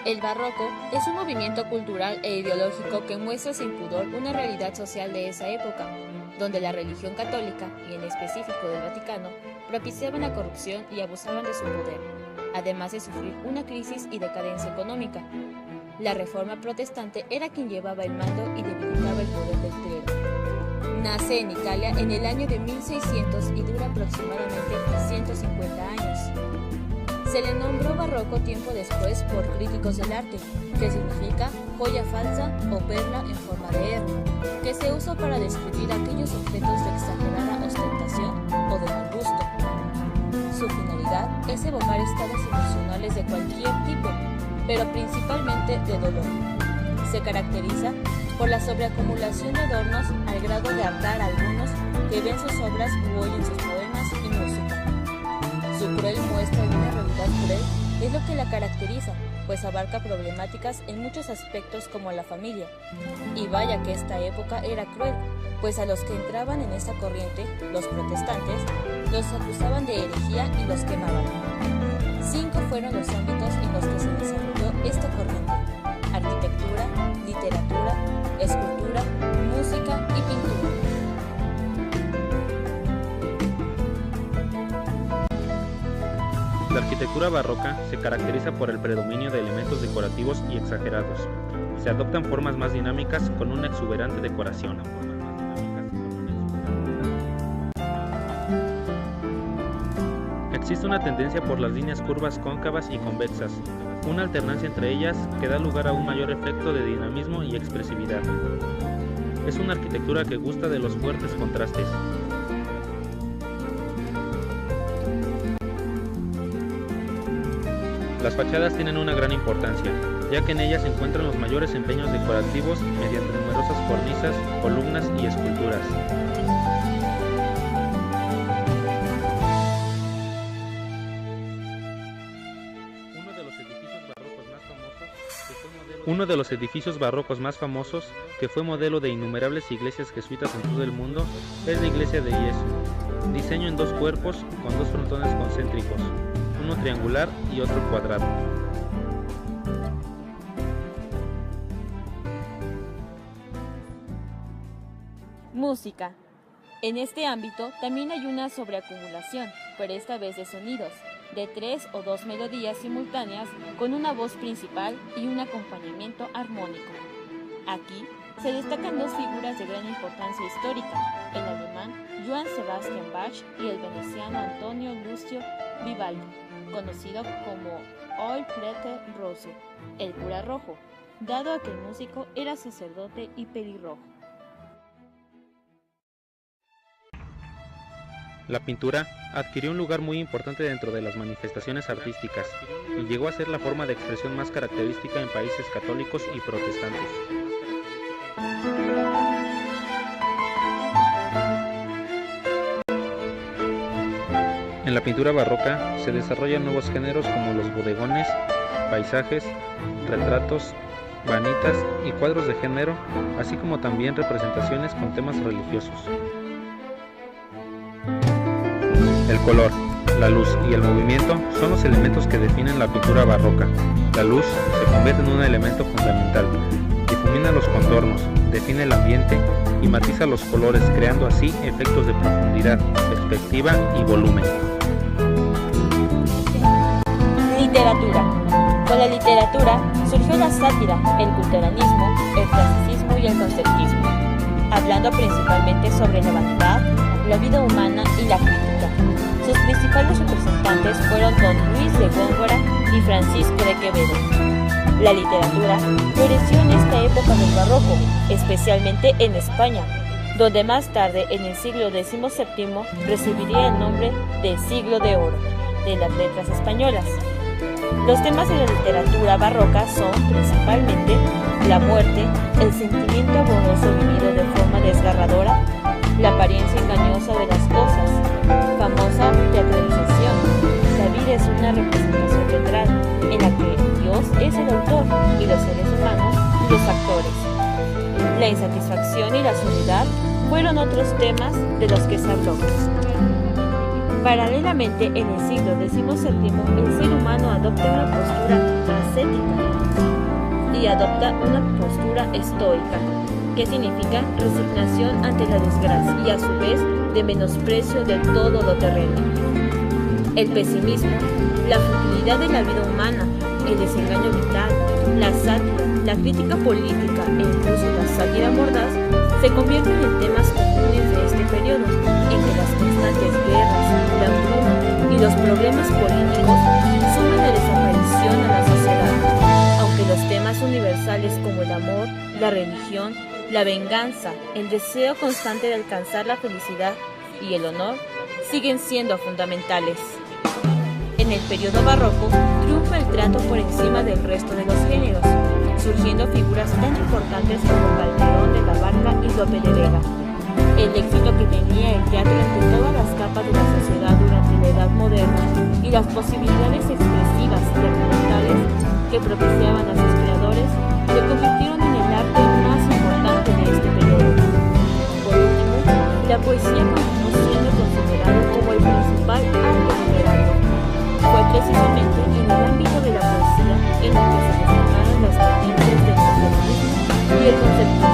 El barroco es un movimiento cultural e ideológico que muestra sin pudor una realidad social de esa época, donde la religión católica, y en específico del Vaticano, propiciaban la corrupción y abusaban de su poder, además de sufrir una crisis y decadencia económica. La Reforma protestante era quien llevaba el mando y debilitaba el poder del clero. Nace en Italia en el año de 1600 y dura aproximadamente 150 años. Se le nombró barroco tiempo después por críticos del arte, que significa joya falsa o perla en forma de R, que se usa para describir aquellos objetos de exagerada ostentación o de mal gusto. Su finalidad es evocar estados emocionales de cualquier tipo, pero principalmente de dolor. Se caracteriza por la sobreacumulación de adornos al grado de hartar a algunos que ven sus obras u oyen sus poemas y música. Su cruel muestra de una realidad cruel es lo que la caracteriza, pues abarca problemáticas en muchos aspectos como la familia. Y vaya que esta época era cruel, pues a los que entraban en esta corriente, los protestantes, los acusaban de herejía y los quemaban. 5 fueron los ámbitos en los que se desarrolló esta corriente: arquitectura, literatura, escultura, música y pintura. La arquitectura barroca se caracteriza por el predominio de elementos decorativos y exagerados. Se adoptan formas más dinámicas con una exuberante decoración. Existe una tendencia por las líneas curvas cóncavas y convexas, una alternancia entre ellas que da lugar a un mayor efecto de dinamismo y expresividad. Es una arquitectura que gusta de los fuertes contrastes. Las fachadas tienen una gran importancia, ya que en ellas se encuentran los mayores empeños decorativos mediante numerosas cornisas, columnas y esculturas. Uno de los edificios barrocos más famosos, que fue modelo de innumerables iglesias jesuitas en todo el mundo, es la iglesia de Gesù, diseño en 2 cuerpos con 2 frontones concéntricos, uno triangular y otro cuadrado. Música. En este ámbito también hay una sobreacumulación, pero esta vez de sonidos, de 3 o 2 melodías simultáneas con una voz principal y un acompañamiento armónico. Aquí se destacan 2 figuras de gran importancia histórica, el alemán Johann Sebastian Bach y el veneciano Antonio Lucio Vivaldi, conocido como Old Prete Rosso, el cura rojo, dado a que el músico era sacerdote y pelirrojo. La pintura adquirió un lugar muy importante dentro de las manifestaciones artísticas y llegó a ser la forma de expresión más característica en países católicos y protestantes. En la pintura barroca se desarrollan nuevos géneros como los bodegones, paisajes, retratos, vanitas y cuadros de género, así como también representaciones con temas religiosos. El color, la luz y el movimiento son los elementos que definen la pintura barroca. La luz se convierte en un elemento fundamental, difumina los contornos, define el ambiente y matiza los colores, creando así efectos de profundidad, perspectiva y volumen. Literatura. Con la literatura surgió la sátira, el culteranismo, el clasicismo y el conceptismo, hablando principalmente sobre la vanidad, la vida humana y la crítica. Sus principales representantes fueron Don Luis de Góngora y Francisco de Quevedo. La literatura floreció en esta época del barroco, especialmente en España, donde más tarde, en el siglo XVII, recibiría el nombre de Siglo de Oro de las letras españolas. Los temas de la literatura barroca son principalmente la muerte, el sentimiento amoroso vivido de forma desgarradora, la apariencia engañosa de las cosas, famosa teatralización. La vida es una representación teatral en la que Dios es el autor y los seres humanos los actores. La insatisfacción y la soledad fueron otros temas de los que se habló. Paralelamente, en el siglo XVII, el ser humano adopta una postura ascética y adopta una postura estoica, que significa resignación ante la desgracia y a su vez de menosprecio de todo lo terreno. El pesimismo, la futilidad de la vida humana, el desengaño vital, la sátira, la crítica política e incluso la sátira mordaz se convierten en temas comunes de este periodo, en que las constantes guerras, la hambruna y los problemas políticos suman la desaparición a la sociedad, aunque los temas universales como el amor, la religión, la venganza, el deseo constante de alcanzar la felicidad y el honor siguen siendo fundamentales. En el periodo barroco triunfa el trato por encima del resto de los géneros, surgiendo figuras tan importantes como Calderón de la Barca y Lope de Vega. El éxito que tenía el teatro entre todas las capas de la sociedad durante la Edad Moderna y las posibilidades expresivas y argumentales que propiciaban a sus creadores se convirtieron en el arte más importante de este periodo. Por último, la poesía continuó siendo considerada como el principal arte literario. Fue precisamente en el ámbito de la poesía en el que se destacaron las tendencias del modernismo y el conceptualismo.